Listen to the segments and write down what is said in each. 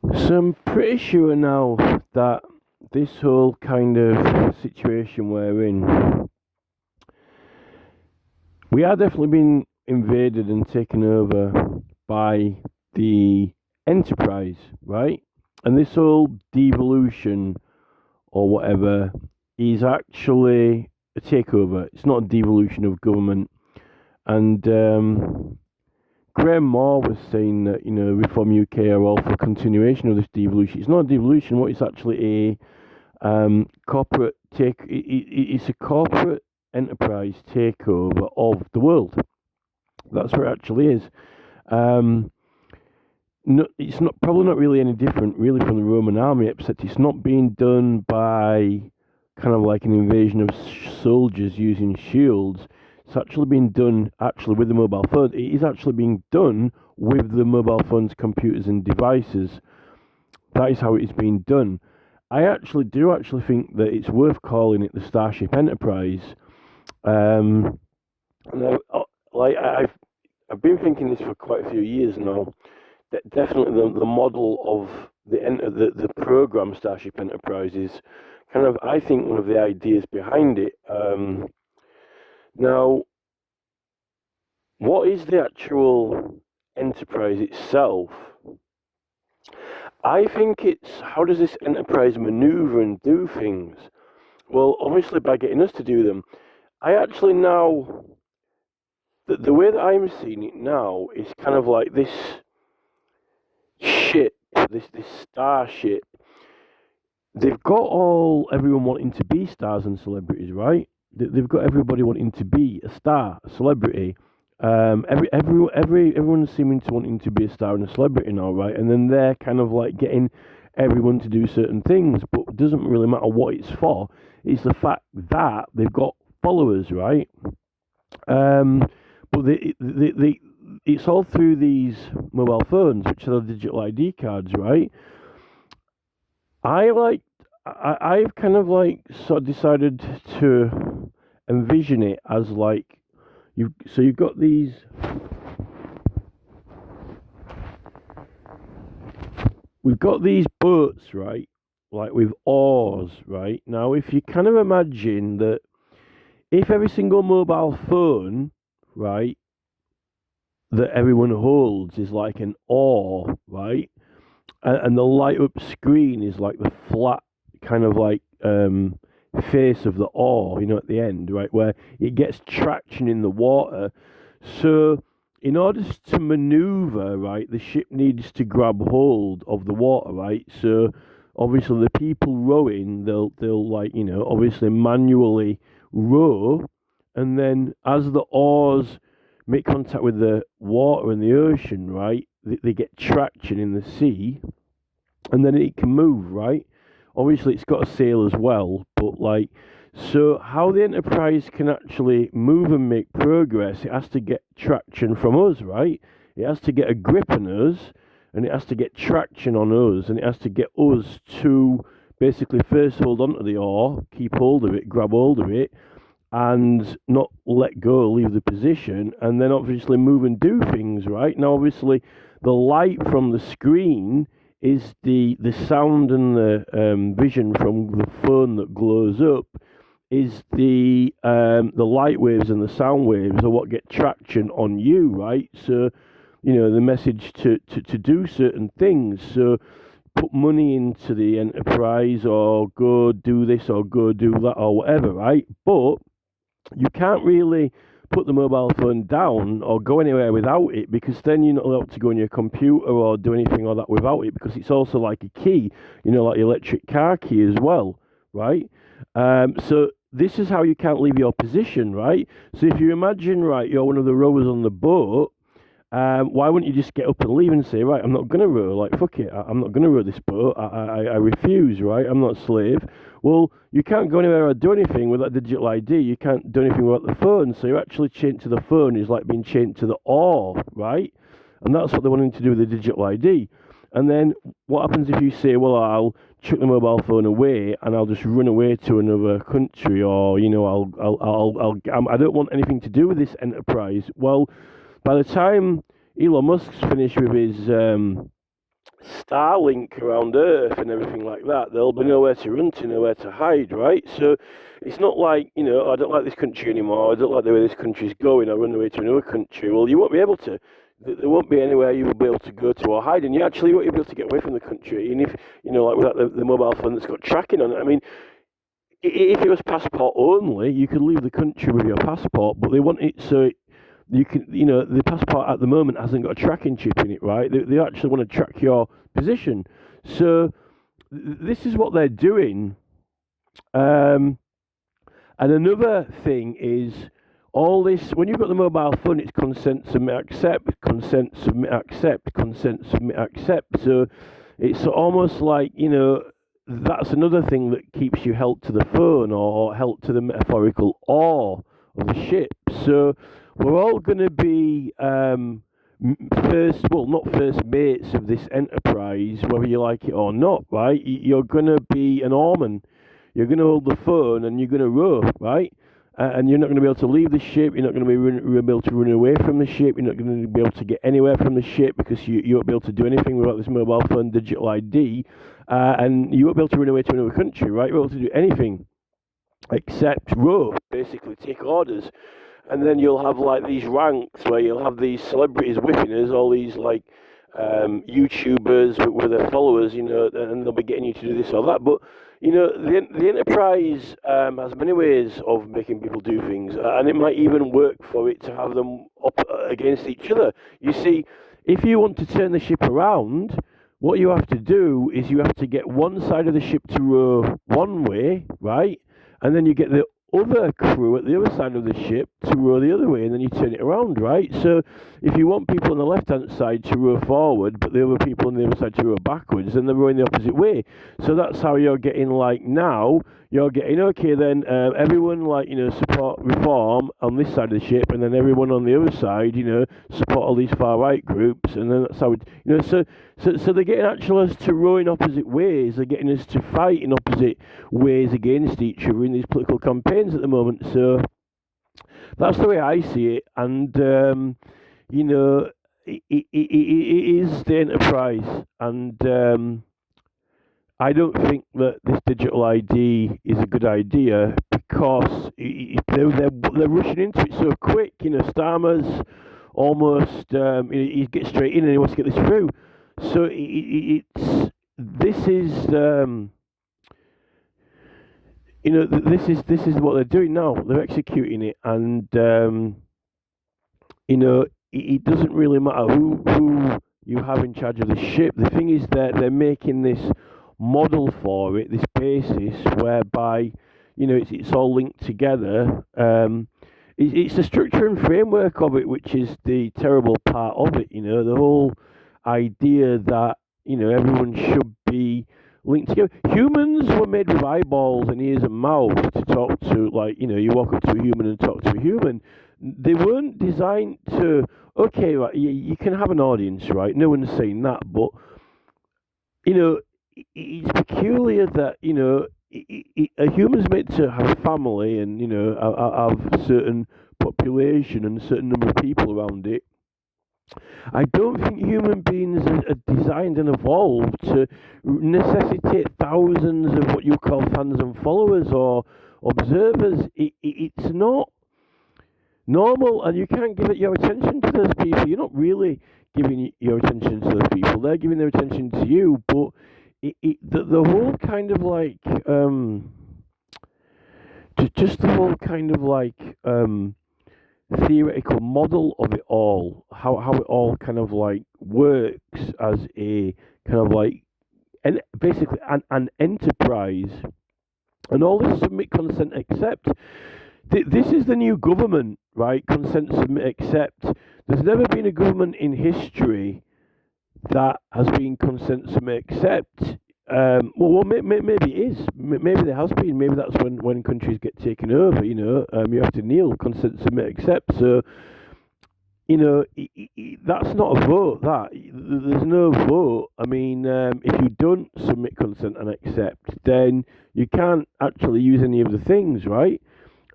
So I'm pretty sure now that this whole kind of situation we're in, we are definitely being invaded and taken over by the enterprise, right? And this whole devolution or whatever is actually a takeover. It's not a devolution of government. And Graham Moore was saying that Reform UK are all for continuation of this devolution. It's not a devolution. What it's actually a corporate it's a corporate enterprise takeover of the world. That's what it actually is. Um, no, it's not probably not really any different, really, from the Roman army, except it's not being done by kind of like an invasion of soldiers using shields. It's actually being done actually with the mobile phone. It is actually being done with the mobile phones, computers, and devices. That is how it is being done. I actually do actually think that it's worth calling it the Starship Enterprise. Um, now, like I've been thinking this for quite a few years now. Definitely, the model of the program Starship Enterprise is kind of, I think, one of the ideas behind it. Now, what is the actual enterprise itself? I think it's how does this enterprise maneuver and do things? Well, obviously by getting us to do them. I actually now, the way that I'm seeing it now is kind of like this ship, this starship. They've got everyone wanting to be stars and celebrities, right? They've got everybody wanting to be a star, a celebrity. Everyone's seeming to wanting to be a star and a celebrity now, right? And then they're kind of like getting everyone to do certain things, but it doesn't really matter what it's for. It's the fact that they've got followers, right? Um, but it's all through these mobile phones, which are the digital ID cards, right? I like I've kind of like sort of decided to envision it as like you've got these we've got these boats, right, like with oars, right. Now if you kind of imagine that if every single mobile phone, right, that everyone holds is like an oar, right, and the light up screen is like the flat kind of like face of the oar, at the end, right, where it gets traction in the water. So, in order to maneuver, right, the ship needs to grab hold of the water, right. So, obviously, the people rowing, they'll like obviously manually row, and then as the oars make contact with the water in the ocean, right, they get traction in the sea, and then it can move, right? Obviously, it's got a sail as well, but like, so how the Enterprise can actually move and make progress, it has to get traction from us, right? It has to get a grip on us, and it has to get traction on us, and it has to get us to basically first hold onto the oar, keep hold of it, grab hold of it, and not let go, leave the position, and then obviously move and do things, right? Now, obviously, the light from the screen is the sound and the vision from the phone that glows up is the light waves and the sound waves are what get traction on you, right? So, the message to do certain things. So put money into the enterprise or go do this or go do that or whatever, right? But you can't really put the mobile phone down or go anywhere without it, because then you're not allowed to go on your computer or do anything like that without it, because it's also like a key, like the electric car key as well, right? So this is how you can't leave your position, right? So if you imagine, right, you're one of the rowers on the boat, why wouldn't you just get up and leave and say, right, I'm not going to row, like, fuck it, I'm not going to row this boat, I refuse, right, I'm not a slave. Well, you can't go anywhere or do anything without digital ID, you can't do anything without the phone, so you're actually chained to the phone is like being chained to the oar, right? And that's what they're wanting to do with the digital ID. And then what happens if you say, well, I'll chuck the mobile phone away and I'll just run away to another country, or, I don't want anything to do with this enterprise. Well, by the time Elon Musk's finished with his our link around Earth and everything like that, there'll be nowhere to run to, nowhere to hide, right? So it's not like, I don't like this country anymore, I don't like the way this country's going, I run away to another country. Well, you won't be able to. There won't be anywhere you will be able to go to or hide, and you actually won't be able to get away from the country. And if, like without the mobile phone that's got tracking on it, I mean, if it was passport only, you could leave the country with your passport, but they want it so you can, the passport at the moment hasn't got a tracking chip in it, right? They actually want to track your position. So this is what they're doing. And another thing is all this, when you've got the mobile phone, it's consent, submit, accept, consent, submit, accept, consent, submit, accept. So it's almost like, that's another thing that keeps you held to the phone or held to the metaphorical oar of the ship. So we're all going to be not first mates of this enterprise, whether you like it or not, right? You're going to be an oarman. You're going to hold the phone and you're going to row, right? And you're not going to be able to leave the ship. You're not going to be able to run away from the ship. You're not going to be able to get anywhere from the ship because you won't be able to do anything without this mobile phone digital ID. And you won't be able to run away to another country, right? You won't be able to do anything except row, basically take orders. And then you'll have like these ranks where you'll have these celebrities whipping us, all these like YouTubers with their followers, and they'll be getting you to do this or that. But the enterprise has many ways of making people do things, and it might even work for it to have them up against each other. You see, if you want to turn the ship around, what you have to do is you have to get one side of the ship to row one way, right? And then you get the other crew at the other side of the ship to row the other way, and then you turn it around, right? So if you want people on the left-hand side to row forward, but the other people on the other side to row backwards, then they're rowing the opposite way. So that's how you're getting, like, now, you're getting, okay, then everyone, like, support reform on this side of the ship, and then everyone on the other side, support all these far-right groups, and then that's how it, so they're getting actually us to row in opposite ways. They're getting us to fight in opposite ways against each other in these political campaigns at the moment. So that's the way I see it. And, it is the enterprise. And I don't think that this digital ID is a good idea because they're rushing into it so quick. Starmer's almost, he gets straight in and he wants to get this through. So this is what they're doing now. They're executing it, and it doesn't really matter who you have in charge of the ship. The thing is that they're making this model for it, this basis whereby it's all linked together. It's the structure and framework of it which is the terrible part of it. The whole idea that everyone should be linked together. Humans were made with eyeballs and ears and mouths to talk to, like, you walk up to a human and talk to a human. They weren't designed to, okay, right, you can have an audience, right? No one's saying that, but it's peculiar that a human's meant to have a family and have certain population and a certain number of people around it. I don't think human beings are designed and evolved to necessitate thousands of what you call fans and followers or observers. It's not normal, and you can't give it your attention to those people. You're not really giving your attention to those people. They're giving their attention to you, but the whole kind of like just the whole kind of like theoretical model of it all, how it all kind of like works as a kind of like basically an enterprise, and all this submit, consent, accept. This is the new government, right? Consent, submit, accept. There's never been a government in history that has been consent, submit, accept. Maybe it is. Maybe there has been. Maybe that's when countries get taken over. You have to kneel, consent, submit, accept. So, that's not a vote. There's no vote. I mean, if you don't submit, consent, and accept, then you can't actually use any of the things, right?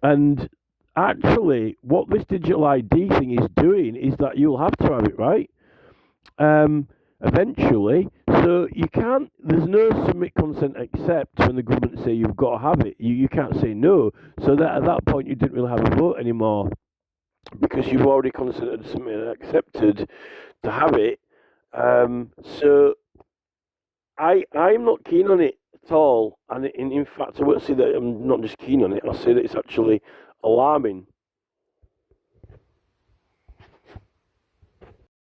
And actually, what this digital ID thing is doing is that you'll have to have it, right? eventually. So you can't. There's no submit consent except when the government say you've got to have it. You can't say no. So that at that point you didn't really have a vote anymore because you've already consented, submitted, and accepted to have it. So I'm not keen on it at all, and in fact I won't say that I'm not just keen on it. I'll say that it's actually alarming